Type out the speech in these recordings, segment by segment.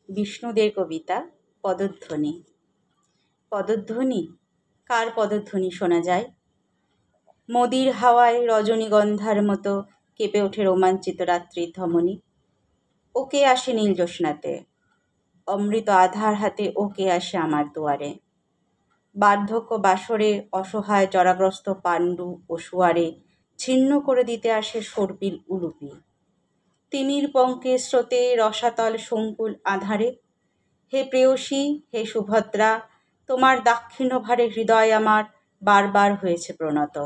বিষ্ণুদের কবিতা পদধ্বনি। পদধ্বনি, কার পদধ্বনি শোনা যায়? মোদির হাওয়ায় রজনীগন্ধার মতো কেঁপে ওঠে রোমাঞ্চিত রাত্রির ধমনী। ওকে আসে নীল জ্যোৎস্নাতে, অমৃত আধার হাতে ওকে আসে আমার দুয়ারে। বার্ধক্য বাসরে অসহায় জরাগ্রস্ত পাণ্ডু ও সুয়ারে ছিন্ন করে দিতে আসে সর্পিল উলুপি। তিমির পঙ্কে স্রোতে রসাতল সংকুল আধারে। হে প্রেয়সী, হে সুভদ্রা, তোমার দাক্ষিণ্য ভারে হৃদয় আমার বারবার হয়েছে প্রণত।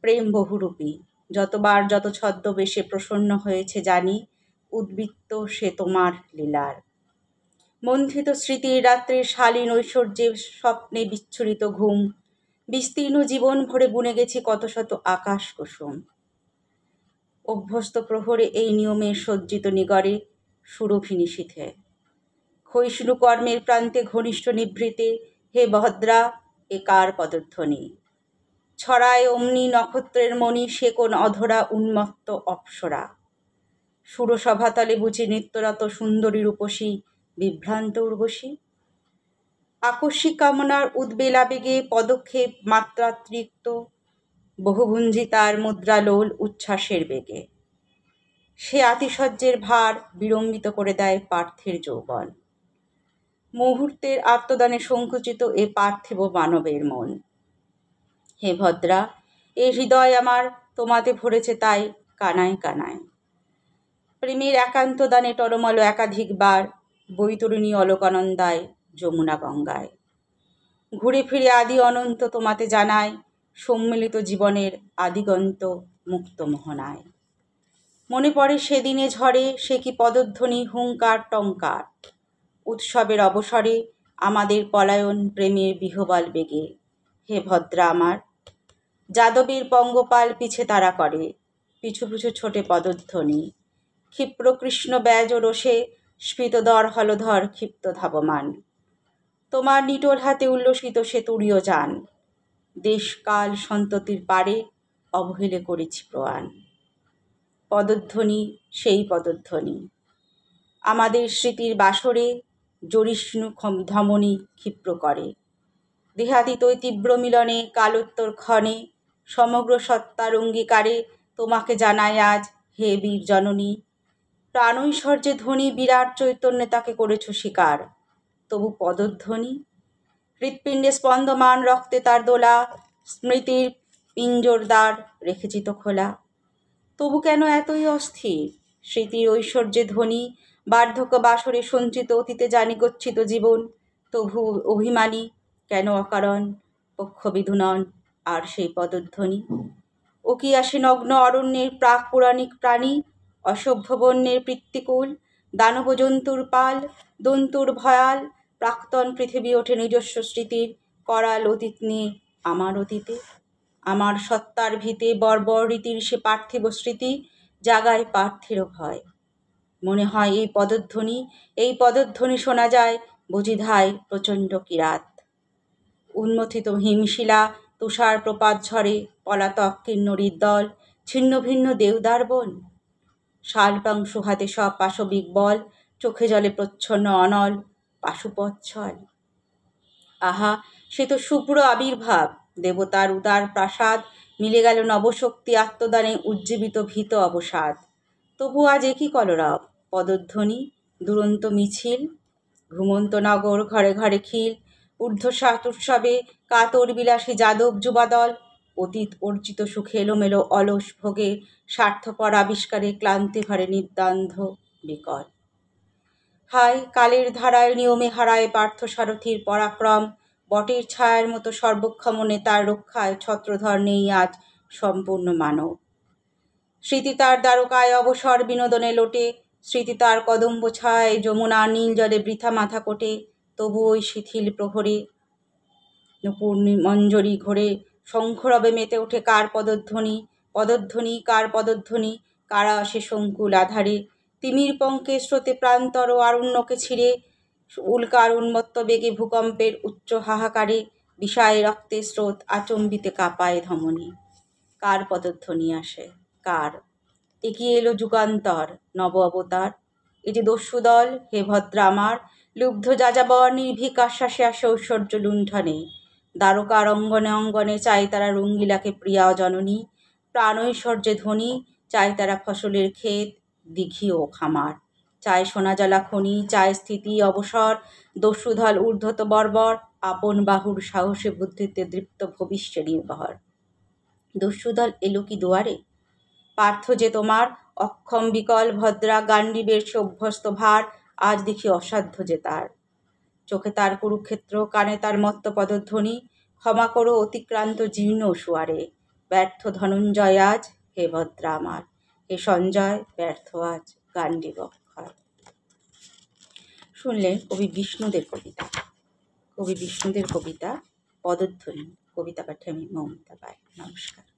প্রেম বহুরূপী, যতবার যত ছদ্মবেশে প্রসন্ন হয়েছে জানি, উদ্বৃত্ত সে তোমার লীলার। মন্থিত স্মৃতির রাত্রে শালীন ঐশ্বর্যে স্বপ্নে বিচ্ছুরিত ঘুম, বিস্তীর্ণ জীবন ভরে বুনে গেছি কত শত আকাশ কুসুম। অভ্যস্ত প্রহরে এই নিয়মের সজ্জিত নিগরে সুরভি নিশীথে। ক্ষয়িষ্ণু কর্মের প্রান্তে ঘনিষ্ঠ নিভৃতে, হে ভদ্রা, এ কার পদধ্বনি? ছড়ায় অমনি নক্ষত্রের মণি, সে কোন অধরা উন্মত্ত অপ্সরা? সুরসভাতলে বুঝি নিত্যরত সুন্দরী রূপসী বিভ্রান্ত উর্বশী? আকস্মিক কামনার উদ্বেলাবেগে পদক্ষেপ মাত্রাতিরিক্ত, বহুভুঞ্জি তার মুদ্রালোল উচ্ছ্বাসের বেগে। সে আতিশয্যের ভার বিড়ম্বিত করে দেয় পার্থের যৌবন। মুহূর্তের আত্মদানে সংকুচিত এ পার্থিব মানবের মন। হে ভদ্রা, এ হৃদয় আমার তোমাতে ভরেছে তাই কানায় কানায়। প্রেমের একান্ত দানে টলমল একাধিকবার বৈতরণী অলোকানন্দায় যমুনা গঙ্গায়। ঘুরে ফিরে আদি অনন্ত তোমাতে জানায়, সম্মিলিত জীবনের আদিগন্ত মুক্ত মোহনায়। মনে পড়ে সেদিনে ঝড়ে সে কি পদধ্বনি, হুঙ্কার টঙ্কার। উৎসবের অবসরে আমাদের পলায়ন প্রেমের বিহবল বেগে। হে ভদ্রা আমার, যাদবের পঙ্গপাল পিছে তারা করে, পিছু পিছু ছোটে পদধ্বনি। ক্ষিপ্র কৃষ্ণ ব্যাজ রোষে স্ফীতদর হলধর ক্ষিপ্ত ধাবমান। তোমার নিটোল হাতে উল্লসিত সে তুরীয় যান, দেশকাল সন্ততির পারে অবহেলে করেছি প্রয়াণ। পদধ্বনি, সেই পদধ্বনি আমাদের স্মৃতির বাসরে জরিষ্ণু ধমনী ক্ষিপ্র করে। দেহাতীত তীব্র মিলনে কালোত্তর ক্ষণে সমগ্র সত্তার অঙ্গীকারে তোমাকে জানাই আজ, হে বীর জননী। প্রাণৈশ্বর্যে ধ্বনি বিরাট চৈতন্যে তাকে করেছ স্বীকার, তবু পদধ্বনি। হৃৎপিণ্ডে স্পন্দমান রক্তে তার দোলা, স্মৃতির পিঞ্জরদ্বার রেখেছি তো খোলা। তবু কেন এতই অস্থির? স্মৃতির ঐশ্বর্যে ধ্বনি, বার্ধক্য বাসরে সঞ্চিত অতীতে জানি গচ্ছিত জীবন, তবু অভিমানী কেন অকারণ পক্ষবিধুনন আর সেই পদধ্বনি? ও কি আসে নগ্ন অরণ্যের প্রাক পুরাণিক প্রাণী, অসভ্য বন্যের পৃত্তিকুল, দানব জন্তুর পাল, দন্তুর ভয়াল, প্রাক্তন পৃথিবী ওঠে নিজস্ব স্মৃতির করাল অতীত নিয়ে আমার অতীতে। আমার সত্তার ভিতে বর্বর রীতির সে পার্থিব স্মৃতি জাগায় পার্থেরও ভয়। মনে হয় এই পদধ্বনি শোনা যায় বুঝি ধায় প্রচণ্ড কিরাত। উন্মথিত হিমশিলা, তুষার প্রপাত ঝরে, পলাতক কিন্নরীর দল, ছিন্ন ভিন্ন দেওদার বন। শালপাংশু হাতে সব পাশবিক বল, চোখে জলে প্রচ্ছন্ন অনল পাশুপচ্ছল। আহা, সে তো শুভ্র আবির্ভাব, দেবতার উদার প্রাসাদ, মিলে গেল নবশক্তি আত্মদানে উজ্জীবিত ভীত অবসাদ। তবু আজ একই কলরব, পদধ্বনি, দুরন্ত মিছিল। ঘুমন্ত নগর ঘরে ঘরে খিল, ঊর্ধ্বশ্বাস উৎসবে কাতর বিলাসী যাদব যুবাদল। অতীত অর্জিত সুখে এলোমেলো অলস ভোগে, স্বার্থপর আবিষ্কারে ক্লান্তি ভরে নির্দ্বন্দ্ব বিকল। হায়, কালের ধারায় নিয়মে হারায় পার্থসারথীর পরাক্রম, বটের ছায়ার মতো সর্বক্ষম নেতার রক্ষায় ছত্রধর নেই আজ সম্পূর্ণ মানব। স্মৃতি তার দ্বারকায় অবসর বিনোদনে লোটে, স্মৃতি তার কদম্ব ছায় যমুনা নীল জলে বৃথা মাথা কোটে। তবু ওই শিথিল প্রহরে নূপুর মঞ্জরি ঘোরে, শঙ্খরবে মেতে ওঠে কার পদধ্বনি? পদধ্বনি, কার পদধ্বনি? কারা আসে সংকুল আধারে, তিমির পঙ্কে স্রোতে প্রান্তর ও আরণ্যকে ছিঁড়ে, উল্কার উন্মত্ত বেগে ভূকম্পের উচ্চ হাহাকারে, বিষায় রক্তে স্রোত আচম্বিতে কাঁপায় ধমনী। কার পদধ্বনি আসে? কার? এগিয়ে এলো যুগান্তর, নব অবতার। এ যে দস্যুদল হে ভদ্রা আমার, লুব্ধ যাযাবর নির্ভীক আশ্বাসে আসে ঐশ্বর্য লুণ্ঠনে। দ্বারকার অঙ্গনে অঙ্গনে চাই তারা রঙ্গিলাকে প্রিয়া জননী, প্রাণ ঐশ্বর্যে ধ্বনি চায় তারা ফসলের ক্ষেত দিঘি ও খামার। চায় সোনা জলা খনি, চায় স্থিতি অবসর, দস্যুদল ঊর্ধ্বত বর্বর, আপন বাহুর সাহসে বুদ্ধিতে দৃপ্ত ভবিষ্যে নির্ভর। দস্যুদল এলো কি দুয়ারে, পার্থ যে তোমার অক্ষম বিকল ভদ্রা, গান্ডীবের সভ্যস্ত ভার আজ দেখি অসাধ্য যে তার। চোখে তার কুরুক্ষেত্র, কানে তার মত্ত পদধ্বনি, ক্ষমা করো অতিক্রান্ত জীর্ণ সুয়ারে। ব্যর্থ ধনঞ্জয় আজ হে ভদ্রা আমার, হে সঞ্জয় ব্যর্থ আজ গান্ডীব অক্ষয়। শুনলেন কবি বিষ্ণুদের কবিতা। কবি বিষ্ণুদের কবিতা পদধ্বনি। কবিতা পাঠে আমি মমতা পাই। নমস্কার।